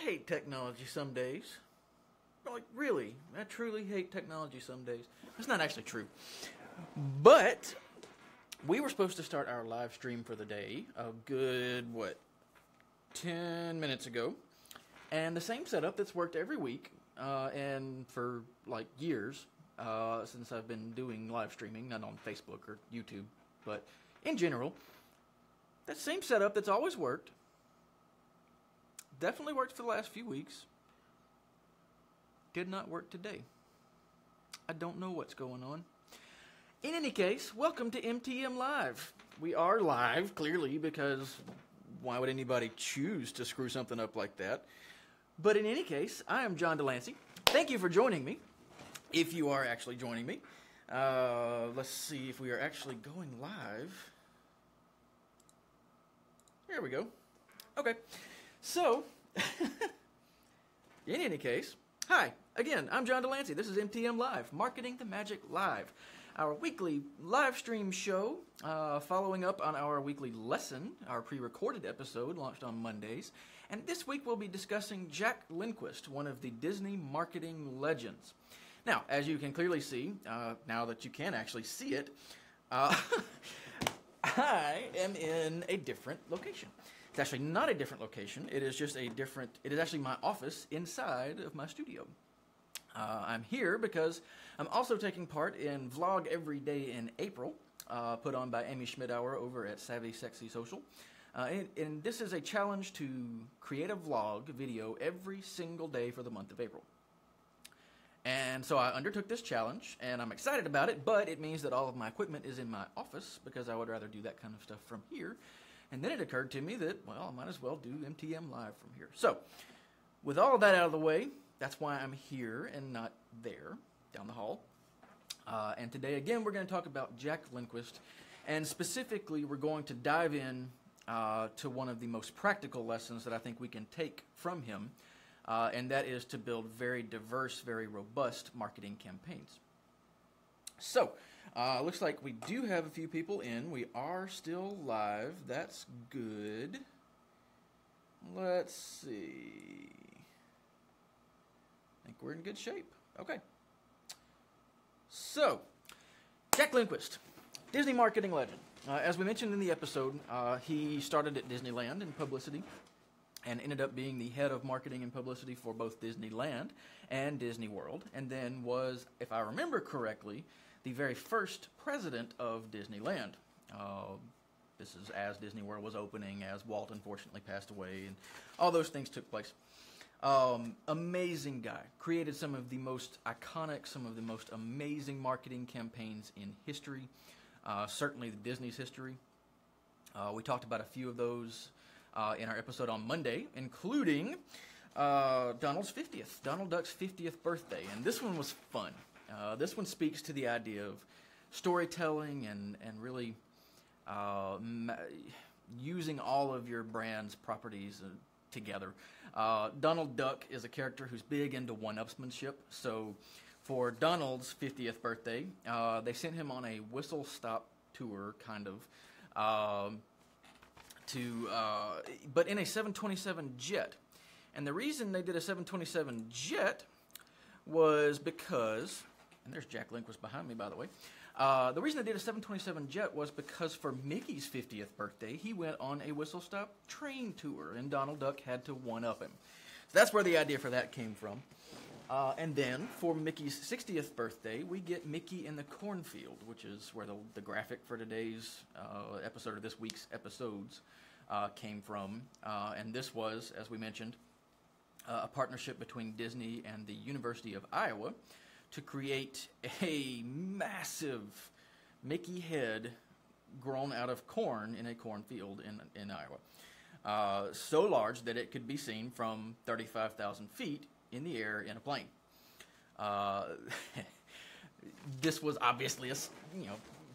hate technology some days. Like, really, I truly hate technology some days. That's not actually true. But we were supposed to start our live stream for the day a good, 10 minutes ago. And the same setup that's worked every week and for, years since I've been doing live streaming, not on Facebook or YouTube, but in general, that same setup that's always worked, definitely worked for the last few weeks, did not work today. I don't know what's going on. In any case, welcome to MTM Live. We are live, clearly, because why would anybody choose to screw something up like that? But in any case, I am John Delancey. Thank you for joining me, if you are actually joining me. Let's see if we are actually going live. There we go. Okay. So, in any case, hi, again, I'm John Delancey. This is MTM Live, Marketing the Magic Live, our weekly live stream show following up on our weekly lesson, our pre-recorded episode launched on Mondays. And this week we'll be discussing Jack Lindquist, one of the Disney marketing legends. Now, as you can clearly see, now that you can actually see it, I am in a different location. It's actually not a different location. It is just it is actually my office inside of my studio. I'm here because I'm also taking part in Vlog Every Day in April, put on by Amy Schmidauer over at Savvy Sexy Social. And this is a challenge to create a vlog video every single day for the month of April. And so I undertook this challenge, and I'm excited about it, but it means that all of my equipment is in my office because I would rather do that kind of stuff from here. And then it occurred to me that, well, I might as well do MTM Live from here. So, with all of that out of the way, that's why I'm here and not there, down the hall. And today, again, we're going to talk about Jack Lindquist, and specifically, we're going to dive in to one of the most practical lessons that I think we can take from him, and that is to build very diverse, very robust marketing campaigns. So, looks like we do have a few people in. We are still live. That's good. Let's see. I think we're in good shape. Okay. So, Jack Lindquist, Disney marketing legend. As we mentioned in the episode, he started at Disneyland in publicity and ended up being the head of marketing and publicity for both Disneyland and Disney World, and then was, if I remember correctly, the very first president of Disneyland. This is as Disney World was opening, as Walt unfortunately passed away, and all those things took place. Amazing guy. Created some of the most iconic, some of the most amazing marketing campaigns in history. Certainly Disney's history. We talked about a few of those in our episode on Monday, including Donald Duck's 50th birthday. And this one was fun. This one speaks to the idea of storytelling and really using all of your brand's properties together. Donald Duck is a character who's big into one-upsmanship. So for Donald's 50th birthday, they sent him on a whistle-stop tour, kind of, but in a 727 jet. And the reason they did a 727 jet was because, and there's Jack Lindquist behind me, by the way. The reason they did a 727 jet was because for Mickey's 50th birthday, he went on a whistle-stop train tour, and Donald Duck had to one-up him. So that's where the idea for that came from. And then, for Mickey's 60th birthday, we get Mickey in the Cornfield, which is where the graphic for today's episode, or this week's episodes, came from. And this was, as we mentioned, a partnership between Disney and the University of Iowa to create a massive Mickey head grown out of corn in a cornfield in Iowa. So large that it could be seen from 35,000 feet in the air in a plane. This was obviously a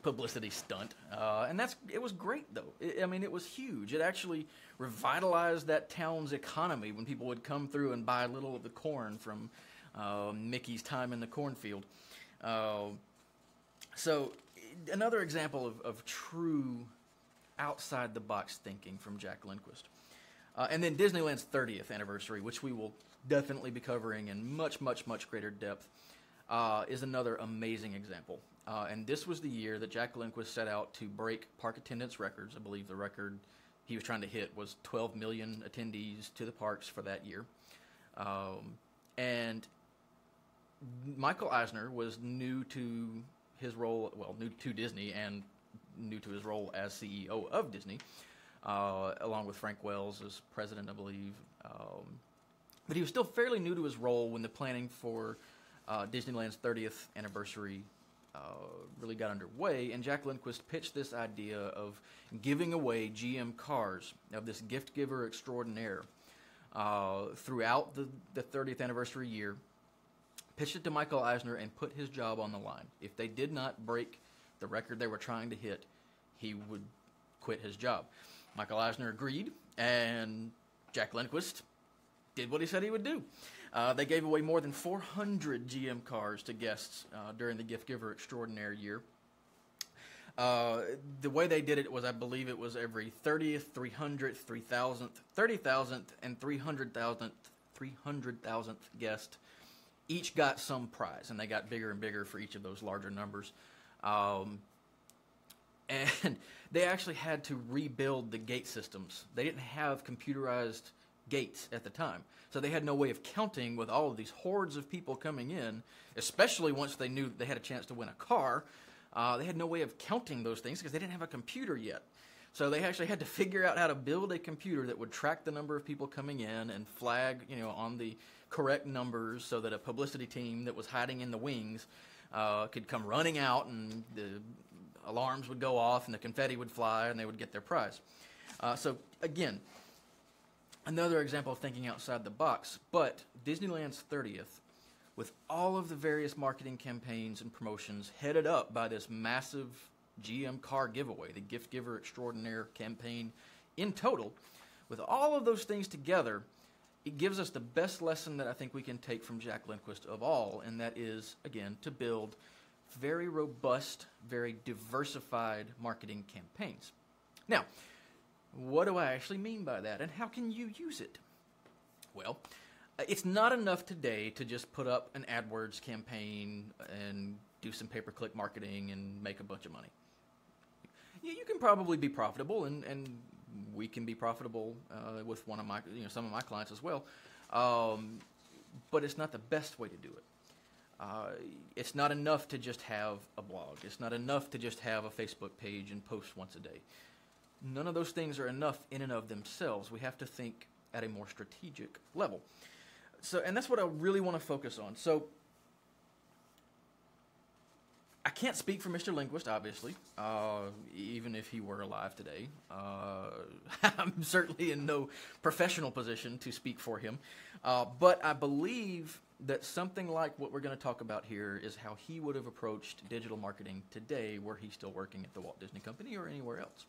publicity stunt, and it was great though. It was huge. It actually revitalized that town's economy when people would come through and buy a little of the corn from Mickey's time in the cornfield. So another example of true outside the box thinking from Jack Lindquist. And then Disneyland's 30th anniversary, which we will definitely be covering in much, much, much greater depth, is another amazing example. And this was the year that Jack Lindquist set out to break park attendance records. I believe the record he was trying to hit was 12 million attendees to the parks for that year. And Michael Eisner was new to his role, well, new to Disney and new to his role as CEO of Disney, along with Frank Wells as president, I believe. But he was still fairly new to his role when the planning for Disneyland's 30th anniversary really got underway, and Jack Lindquist pitched this idea of giving away GM cars, of this gift giver extraordinaire, throughout the 30th anniversary year, pitched it to Michael Eisner and put his job on the line. If they did not break the record they were trying to hit, he would quit his job. Michael Eisner agreed, and Jack Lindquist did what he said he would do. They gave away more than 400 GM cars to guests during the Gift Giver Extraordinaire year. The way they did it was, I believe it was every 30th, 300th, 3,000th, 30,000th, and 300,000th guest each got some prize, and they got bigger and bigger for each of those larger numbers. And they actually had to rebuild the gate systems. They didn't have computerized gates at the time, so they had no way of counting with all of these hordes of people coming in, especially once they knew they had a chance to win a car. They had no way of counting those things because they didn't have a computer yet. So they actually had to figure out how to build a computer that would track the number of people coming in and flag, on the correct numbers so that a publicity team that was hiding in the wings could come running out, and the alarms would go off and the confetti would fly and they would get their prize. So again, another example of thinking outside the box, but Disneyland's 30th, with all of the various marketing campaigns and promotions headed up by this massive GM car giveaway, the Gift Giver Extraordinaire campaign in total, with all of those things together, it gives us the best lesson that I think we can take from Jack Lindquist of all, and that is, again, to build very robust, very diversified marketing campaigns. Now, what do I actually mean by that, and how can you use it? Well, it's not enough today to just put up an AdWords campaign and do some pay-per-click marketing and make a bunch of money. You can probably be profitable, and we can be profitable with some of my clients as well, but it's not the best way to do it. It's not enough to just have a blog. It's not enough to just have a Facebook page and post once a day. None of those things are enough in and of themselves. We have to think at a more strategic level. And that's what I really want to focus on. So I can't speak for Mr. Lindquist, obviously, even if he were alive today. I'm certainly in no professional position to speak for him. But I believe that something like what we're going to talk about here is how he would have approached digital marketing today, were he still working at the Walt Disney Company or anywhere else.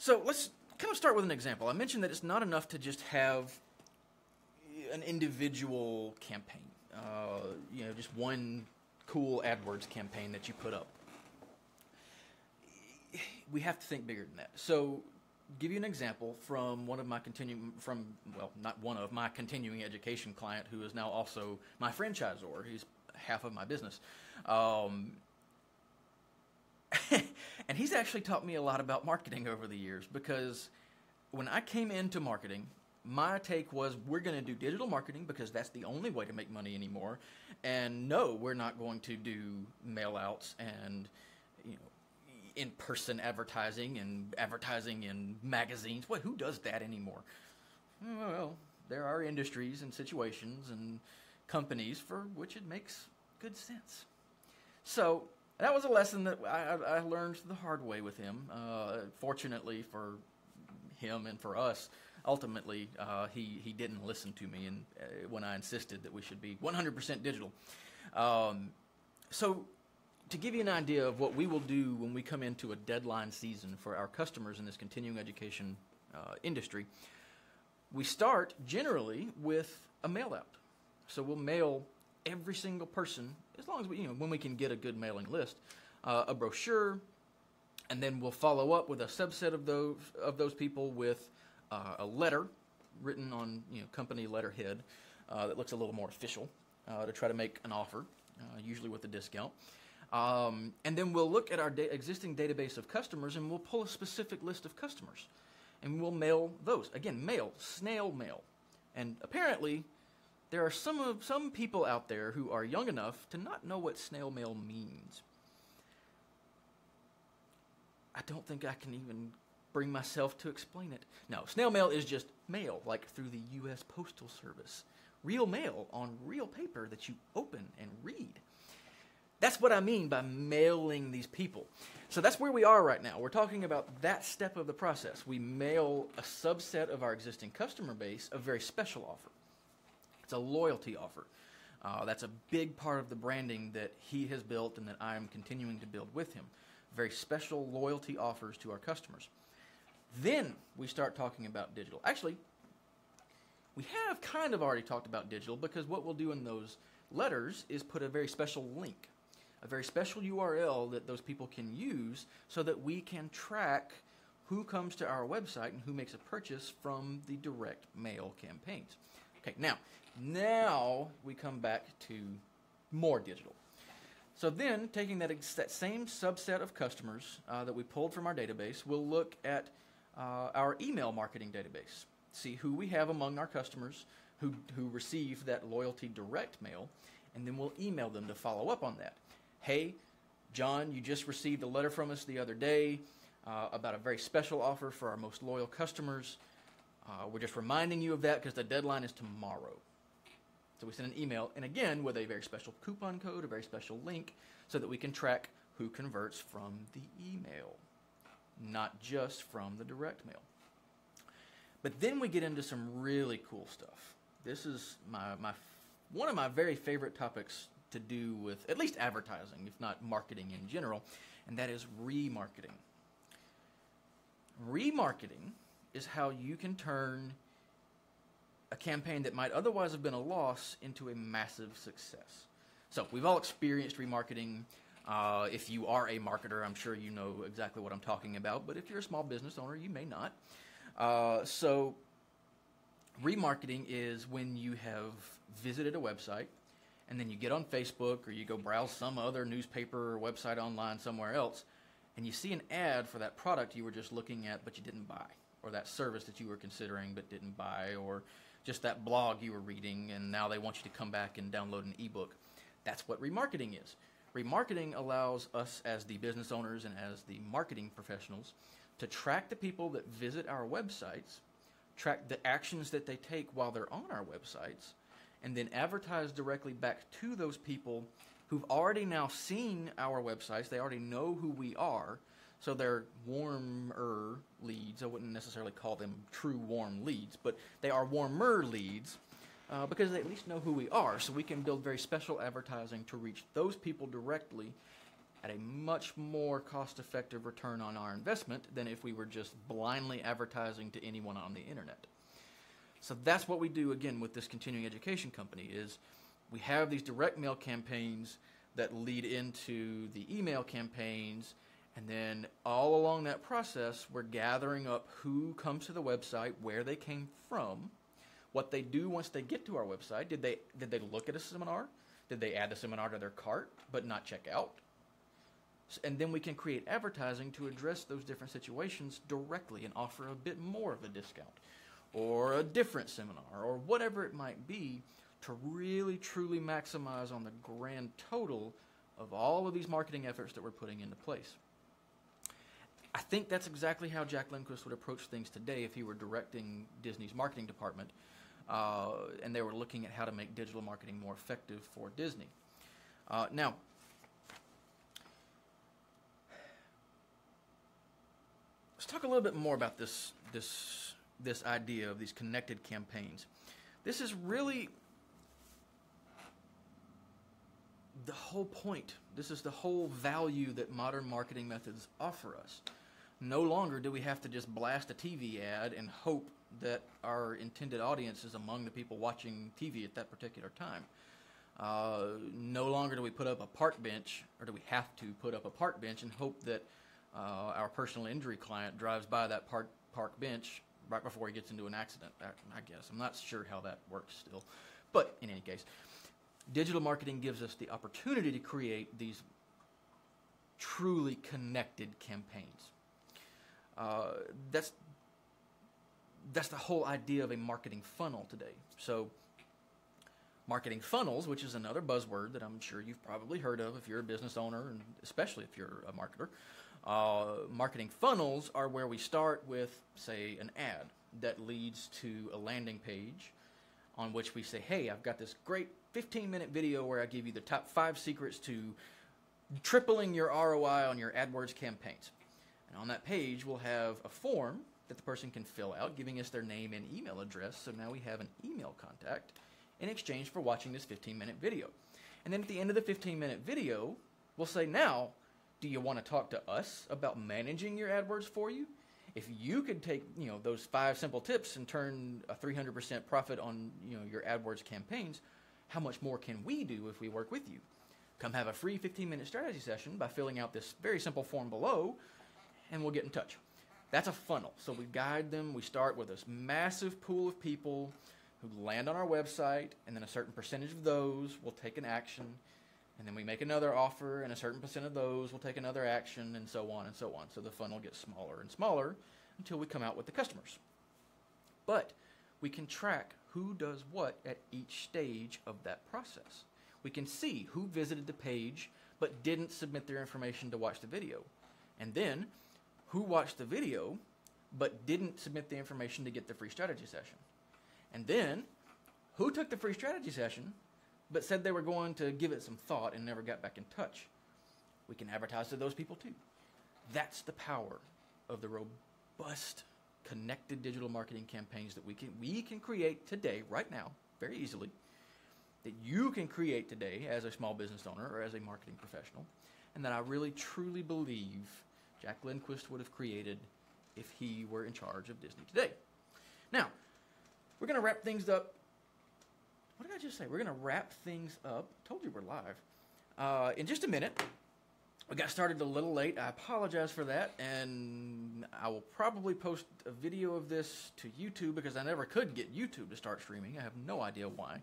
So let's kind of start with an example. I mentioned that it's not enough to just have an individual campaign, just one cool AdWords campaign that you put up. We have to think bigger than that. So, give you an example from my continuing education client, who is now also my franchisor. He's half of my business. And he's actually taught me a lot about marketing over the years, because when I came into marketing, my take was, we're going to do digital marketing because that's the only way to make money anymore. And no, we're not going to do mail-outs and in-person advertising and advertising in magazines. Who does that anymore? Well, there are industries and situations and companies for which it makes good sense. So that was a lesson that I learned the hard way with him. Fortunately for him and for us, ultimately, he didn't listen to me and when I insisted that we should be 100% digital. So to give you an idea of what we will do when we come into a deadline season for our customers in this continuing education industry, we start generally with a mail out. So we'll mail every single person, as long as when we can get a good mailing list, a brochure, and then we'll follow up with a subset of those people with a letter written on company letterhead that looks a little more official to try to make an offer, usually with a discount. And then we'll look at our existing database of customers, and we'll pull a specific list of customers, and we'll mail those. Again, mail, snail mail. And apparently, there are some people out there who are young enough to not know what snail mail means. I don't think I can even bring myself to explain it. No, snail mail is just mail, like through the U.S. Postal Service. Real mail on real paper that you open and read. That's what I mean by mailing these people. So that's where we are right now. We're talking about that step of the process. We mail a subset of our existing customer base a very special offer. It's a loyalty offer. That's a big part of the branding that he has built and that I am continuing to build with him. Very special loyalty offers to our customers. Then we start talking about digital. Actually, we have kind of already talked about digital, because what we'll do in those letters is put a very special link, a very special URL that those people can use so that we can track who comes to our website and who makes a purchase from the direct mail campaigns. Okay, now we come back to more digital. So then, taking that same subset of customers that we pulled from our database, we'll look at our email marketing database, see who we have among our customers who receive that loyalty direct mail, and then we'll email them to follow up on that. Hey, John, you just received a letter from us the other day about a very special offer for our most loyal customers. We're just reminding you of that because the deadline is tomorrow. So we send an email, and again, with a very special coupon code, a very special link, so that we can track who converts from the email, not just from the direct mail. But then we get into some really cool stuff. This is one of my very favorite topics to do with at least advertising, if not marketing in general, and that is remarketing. Remarketing is how you can turn a campaign that might otherwise have been a loss into a massive success. So we've all experienced remarketing. If you are a marketer, I'm sure you know exactly what I'm talking about, but if you're a small business owner, you may not. So remarketing is when you have visited a website, and then you get on Facebook or you go browse some other newspaper or website online somewhere else, and you see an ad for that product you were just looking at but you didn't buy, or that service that you were considering but didn't buy, or just that blog you were reading and now they want you to come back and download an ebook. That's what remarketing is. Remarketing allows us as the business owners and as the marketing professionals to track the people that visit our websites, track the actions that they take while they're on our websites, and then advertise directly back to those people who've already now seen our websites. They already know who we are, so they're warmer leads. I wouldn't necessarily call them true warm leads, but they are warmer leads because they at least know who we are, so we can build very special advertising to reach those people directly at a much more cost-effective return on our investment than if we were just blindly advertising to anyone on the internet. So that's what we do, again, with this continuing education company, is we have these direct mail campaigns that lead into the email campaigns, and then all along that process, we're gathering up who comes to the website, where they came from, what they do once they get to our website. Did they look at a seminar? Did they add the seminar to their cart but not check out? And then we can create advertising to address those different situations directly and offer a bit more of a discount, or a different seminar, or whatever it might be, to really truly maximize on the grand total of all of these marketing efforts that we're putting into place. I think that's exactly how Jack Lindquist would approach things today if he were directing Disney's marketing department and they were looking at how to make digital marketing more effective for Disney. Now, let's talk a little bit more about this idea of these connected campaigns. This is really the whole point. This is the whole value that modern marketing methods offer us. No longer do we have to just blast a TV ad and hope that our intended audience is among the people watching TV at that particular time. No longer do we put up a park bench, or do we have to put up a park bench and hope that our personal injury client drives by that park bench right before he gets into an accident, I guess. I'm not sure how that works still. But in any case, digital marketing gives us the opportunity to create these truly connected campaigns. That's the whole idea of a marketing funnel today. So marketing funnels, which is another buzzword that I'm sure you've probably heard of if you're a business owner, and especially if you're a marketer. Marketing funnels are where we start with, say, an ad that leads to a landing page on which we say, hey, I've got this great 15-minute video where I give you the top 5 secrets to tripling your ROI on your AdWords campaigns. And on that page, we'll have a form that the person can fill out, giving us their name and email address. So now we have an email contact in exchange for watching this 15-minute video. And then at the end of the 15-minute video, we'll say, now, do you want to talk to us about managing your AdWords for you? If you could take, those 5 simple tips and turn a 300% profit on, your AdWords campaigns, how much more can we do if we work with you? Come have a free 15-minute strategy session by filling out this very simple form below, and we'll get in touch. That's a funnel. So we guide them. We start with this massive pool of people who land on our website, and then a certain percentage of those will take an action, and then we make another offer, and a certain percent of those will take another action, and so on and so on. So the funnel gets smaller and smaller until we come out with the customers. But we can track who does what at each stage of that process. We can see who visited the page but didn't submit their information to watch the video, and then who watched the video but didn't submit the information to get the free strategy session. And then, who took the free strategy session, but said they were going to give it some thought and never got back in touch? We can advertise to those people too. That's the power of the robust, connected digital marketing campaigns that we can create today, right now, very easily, that you can create today as a small business owner or as a marketing professional, and that I really, truly believe Jack Lindquist would have created if he were in charge of Disney today. Now, we're going to wrap things up. What did I just say? We're going to wrap things up. I told you we're live. In just a minute. We got started a little late. I apologize for that. And I will probably post a video of this to YouTube because I never could get YouTube to start streaming. I have no idea why.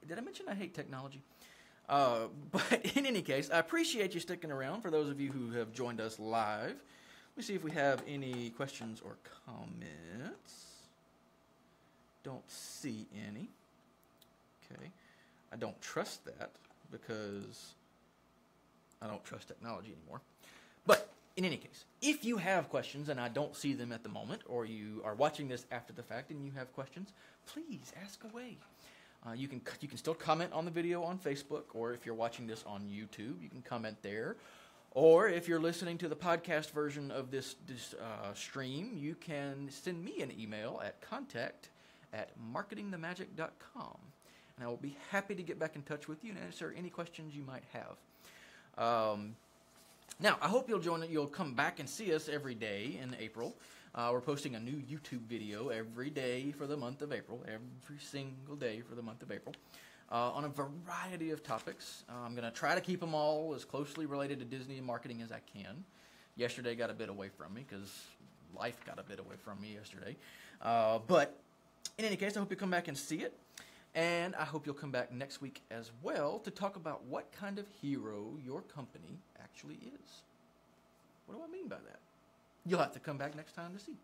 Did I mention I hate technology? But in any case, I appreciate you sticking around for those of you who have joined us live. Let me see if we have any questions or comments. Don't see any. Okay. I don't trust that because I don't trust technology anymore. But in any case, if you have questions and I don't see them at the moment, or you are watching this after the fact and you have questions, please ask away. You can still comment on the video on Facebook, or if you're watching this on YouTube, you can comment there. Or if you're listening to the podcast version of this stream, you can send me an email at contact@marketingthemagic.com. And I will be happy to get back in touch with you and answer any questions you might have. Now, I hope you'll come back and see us every day in April. We're posting a new YouTube video every day for the month of April, every single day for the month of April, on a variety of topics. I'm going to try to keep them all as closely related to Disney and marketing as I can. Yesterday got a bit away from me because life got a bit away from me yesterday. But in any case, I hope you come back and see it. And I hope you'll come back next week as well to talk about what kind of hero your company actually is. What do I mean by that? You'll have to come back next time to see.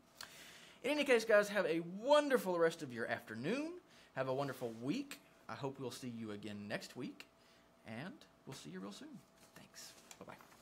In any case, guys, have a wonderful rest of your afternoon. Have a wonderful week. I hope we'll see you again next week. And we'll see you real soon. Thanks. Bye-bye.